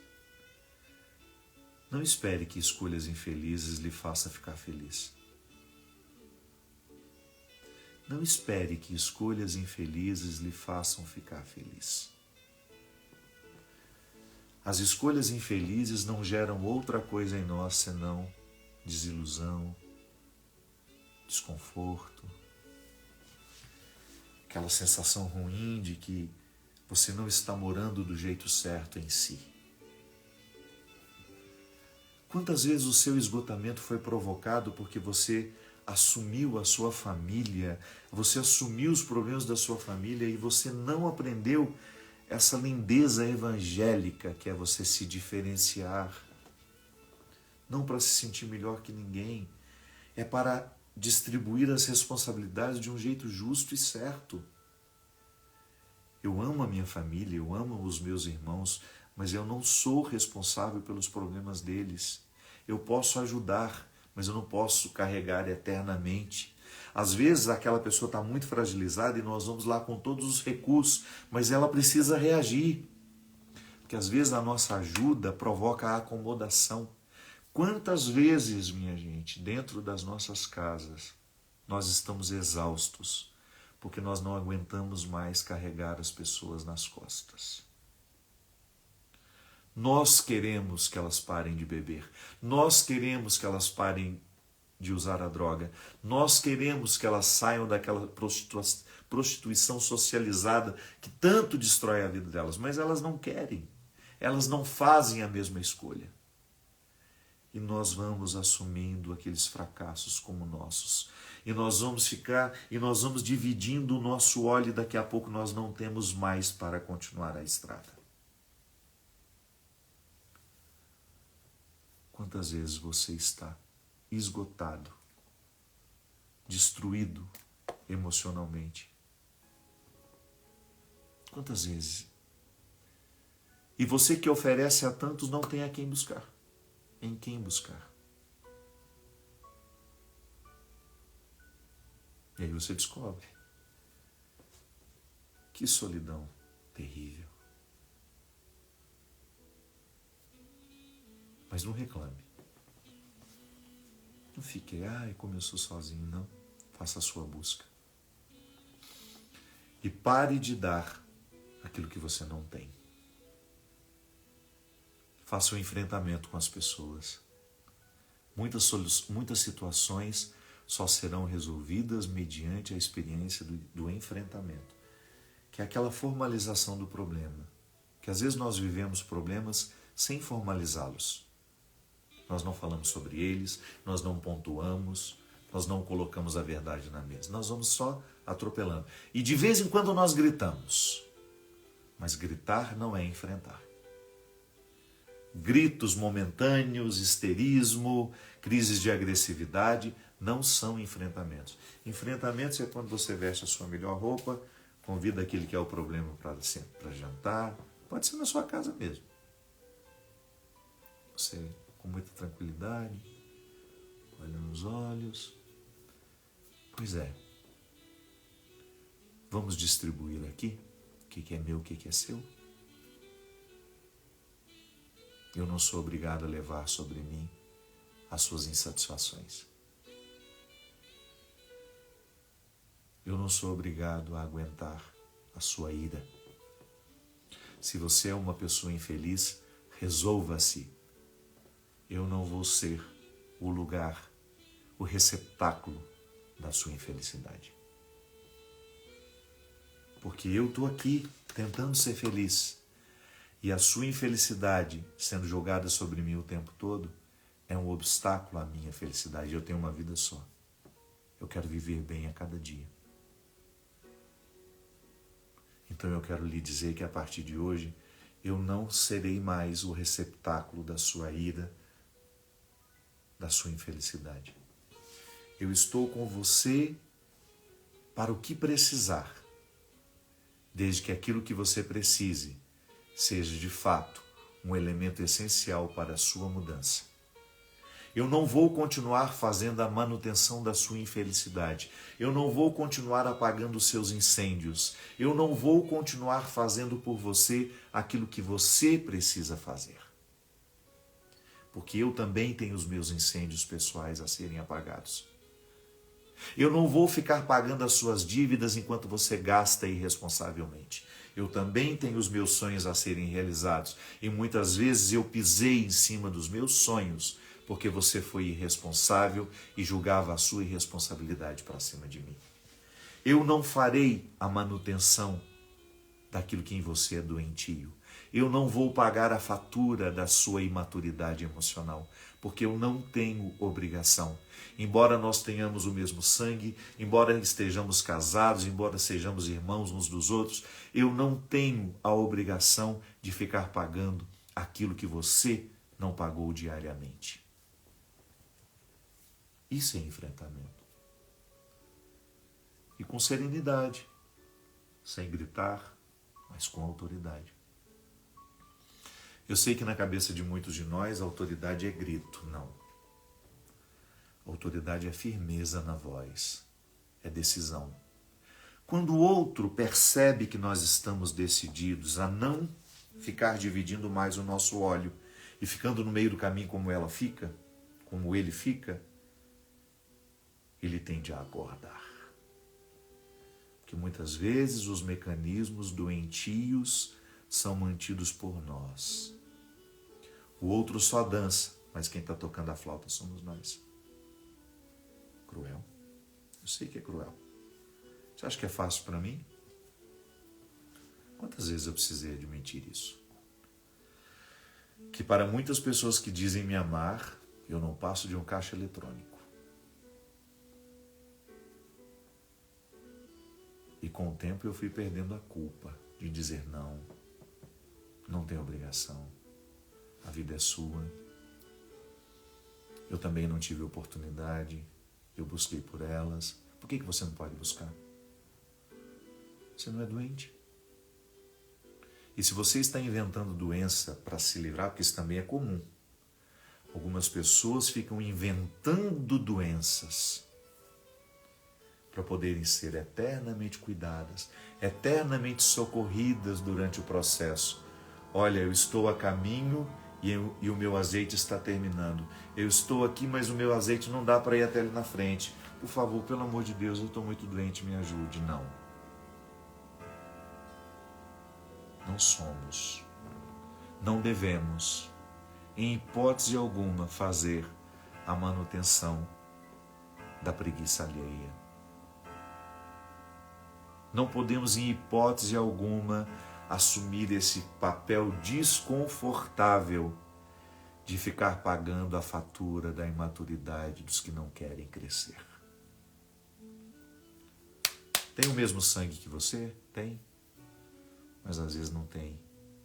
Não espere que escolhas infelizes lhe façam ficar feliz. Não espere que escolhas infelizes lhe façam ficar feliz. As escolhas infelizes não geram outra coisa em nós senão desilusão, desconforto, aquela sensação ruim de que você não está morando do jeito certo em si. Quantas vezes o seu esgotamento foi provocado porque você assumiu a sua família, você assumiu os problemas da sua família e você não aprendeu essa lindeza evangélica que é você se diferenciar. Não para se sentir melhor que ninguém, é para distribuir as responsabilidades de um jeito justo e certo. Eu amo a minha família, eu amo os meus irmãos, mas eu não sou responsável pelos problemas deles. Eu posso ajudar, mas eu não posso carregar eternamente. Às vezes aquela pessoa está muito fragilizada e nós vamos lá com todos os recursos, mas ela precisa reagir. Porque às vezes a nossa ajuda provoca a acomodação. Quantas vezes, minha gente, dentro das nossas casas, nós estamos exaustos, porque nós não aguentamos mais carregar as pessoas nas costas. Nós queremos que elas parem de beber, nós queremos que elas parem de usar a droga, nós queremos que elas saiam daquela prostituição socializada que tanto destrói a vida delas, mas elas não querem, elas não fazem a mesma escolha. E nós vamos assumindo aqueles fracassos como nossos. E nós vamos dividindo o nosso óleo e daqui a pouco nós não temos mais para continuar a estrada. Quantas vezes você está esgotado, destruído emocionalmente? Quantas vezes? E você que oferece a tantos não tem a quem buscar. Em quem buscar? E aí você descobre que solidão terrível. Mas não reclame. Não fique, como eu sou sozinho, não. Faça a sua busca. E pare de dar aquilo que você não tem. Faça o enfrentamento com as pessoas. Muitas situações só serão resolvidas mediante a experiência do enfrentamento, que é aquela formalização do problema. Que às vezes nós vivemos problemas sem formalizá-los. Nós não falamos sobre eles, nós não pontuamos, nós não colocamos a verdade na mesa. Nós vamos só atropelando. E de vez em quando nós gritamos. Mas gritar não é enfrentar. Gritos momentâneos, histerismo, crises de agressividade não são enfrentamentos. Enfrentamentos é quando você veste a sua melhor roupa, convida aquele que é o problema para jantar. Pode ser na sua casa mesmo. Você, com muita tranquilidade, olha nos olhos. Pois é. Vamos distribuir aqui o que é meu, o que é seu? Eu não sou obrigado a levar sobre mim as suas insatisfações. Eu não sou obrigado a aguentar a sua ira. Se você é uma pessoa infeliz, resolva-se. Eu não vou ser o lugar, o receptáculo da sua infelicidade. Porque eu estou aqui tentando ser feliz. E a sua infelicidade sendo jogada sobre mim o tempo todo é um obstáculo à minha felicidade. Eu tenho uma vida só. Eu quero viver bem a cada dia. Então eu quero lhe dizer que a partir de hoje eu não serei mais o receptáculo da sua ira, da sua infelicidade. Eu estou com você para o que precisar, desde que aquilo que você precise seja de fato um elemento essencial para a sua mudança. Eu não vou continuar fazendo a manutenção da sua infelicidade. Eu não vou continuar apagando os seus incêndios. Eu não vou continuar fazendo por você aquilo que você precisa fazer. Porque eu também tenho os meus incêndios pessoais a serem apagados. Eu não vou ficar pagando as suas dívidas enquanto você gasta irresponsavelmente. Eu também tenho os meus sonhos a serem realizados. E muitas vezes eu pisei em cima dos meus sonhos porque você foi irresponsável e julgava a sua irresponsabilidade para cima de mim. Eu não farei a manutenção daquilo que em você é doentio. Eu não vou pagar a fatura da sua imaturidade emocional, porque eu não tenho obrigação. Embora nós tenhamos o mesmo sangue, embora estejamos casados, embora sejamos irmãos uns dos outros, eu não tenho a obrigação de ficar pagando aquilo que você não pagou diariamente. Isso é enfrentamento. E com serenidade, sem gritar, mas com autoridade. Eu sei que na cabeça de muitos de nós a autoridade é grito. Não. A autoridade é firmeza na voz, é decisão. Quando o outro percebe que nós estamos decididos a não ficar dividindo mais o nosso óleo e ficando no meio do caminho como ela fica, como ele fica, ele tende a acordar. Porque muitas vezes os mecanismos doentios são mantidos por nós. O outro só dança, mas quem está tocando a flauta somos nós. Cruel. Eu sei que é cruel. Você acha que é fácil para mim? Quantas vezes eu precisei admitir isso? Que para muitas pessoas que dizem me amar, eu não passo de um caixa eletrônico. E com o tempo eu fui perdendo a culpa de dizer não, não tenho obrigação, a vida é sua. Eu também não tive oportunidade, eu busquei por elas. Por que você não pode buscar? Você não é doente. E se você está inventando doença para se livrar, porque isso também é comum, algumas pessoas ficam inventando doenças para poderem ser eternamente cuidadas, eternamente socorridas durante o processo. Olha, eu estou a caminho e o meu azeite está terminando. Eu estou aqui, mas o meu azeite não dá para ir até ali na frente. Por favor, pelo amor de Deus, eu estou muito doente, me ajude. Não. Não somos, não devemos, em hipótese alguma, fazer a manutenção da preguiça alheia. Não podemos, em hipótese alguma, assumir esse papel desconfortável de ficar pagando a fatura da imaturidade dos que não querem crescer. Tem o mesmo sangue que você? Tem. Mas às vezes não tem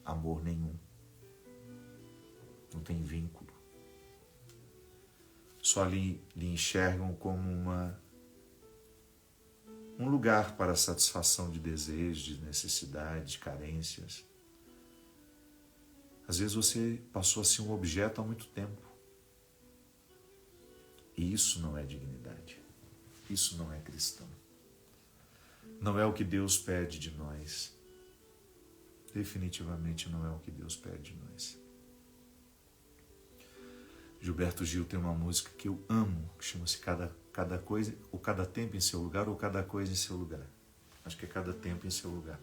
amor nenhum. Não tem vínculo. Só lhe enxergam como um lugar para a satisfação de desejos, de necessidades, de carências. Às vezes você passou a ser um objeto há muito tempo. E isso não é dignidade. Isso não é cristão. Não é o que Deus pede de nós. Definitivamente não é o que Deus pede de nós. Gilberto Gil tem uma música que eu amo, que chama-se Cada Coisa, ou Cada Tempo em Seu Lugar, ou Cada Coisa em Seu Lugar. Acho que é Cada Tempo em Seu Lugar.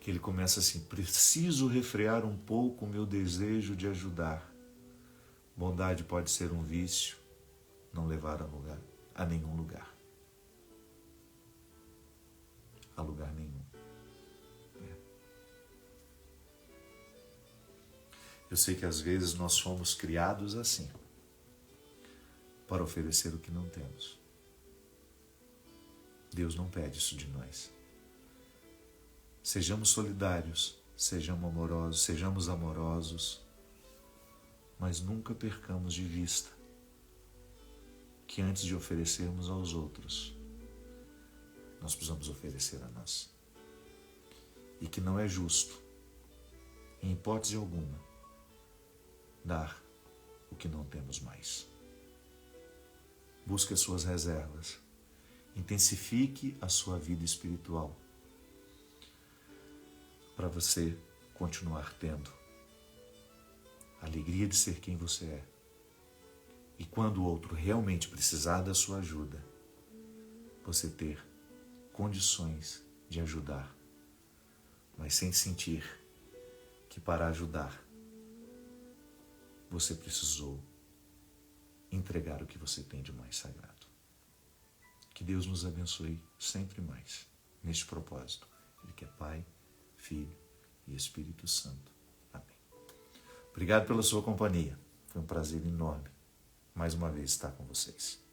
Que ele começa assim: preciso refrear um pouco o meu desejo de ajudar. Bondade pode ser um vício, não levar a nenhum lugar. A lugar nenhum. Eu sei que às vezes nós fomos criados assim, para oferecer o que não temos. Deus não pede isso de nós. Sejamos solidários, sejamos amorosos, mas nunca percamos de vista que antes de oferecermos aos outros, nós precisamos oferecer a nós. E que não é justo, em hipótese alguma, dar o que não temos mais. Busque as suas reservas. Intensifique a sua vida espiritual para você continuar tendo a alegria de ser quem você é. E quando o outro realmente precisar da sua ajuda, você ter condições de ajudar, mas sem sentir que para ajudar você precisou entregar o que você tem de mais sagrado. Que Deus nos abençoe sempre mais neste propósito. Ele que é Pai, Filho e Espírito Santo. Amém. Obrigado pela sua companhia. Foi um prazer enorme mais uma vez estar com vocês.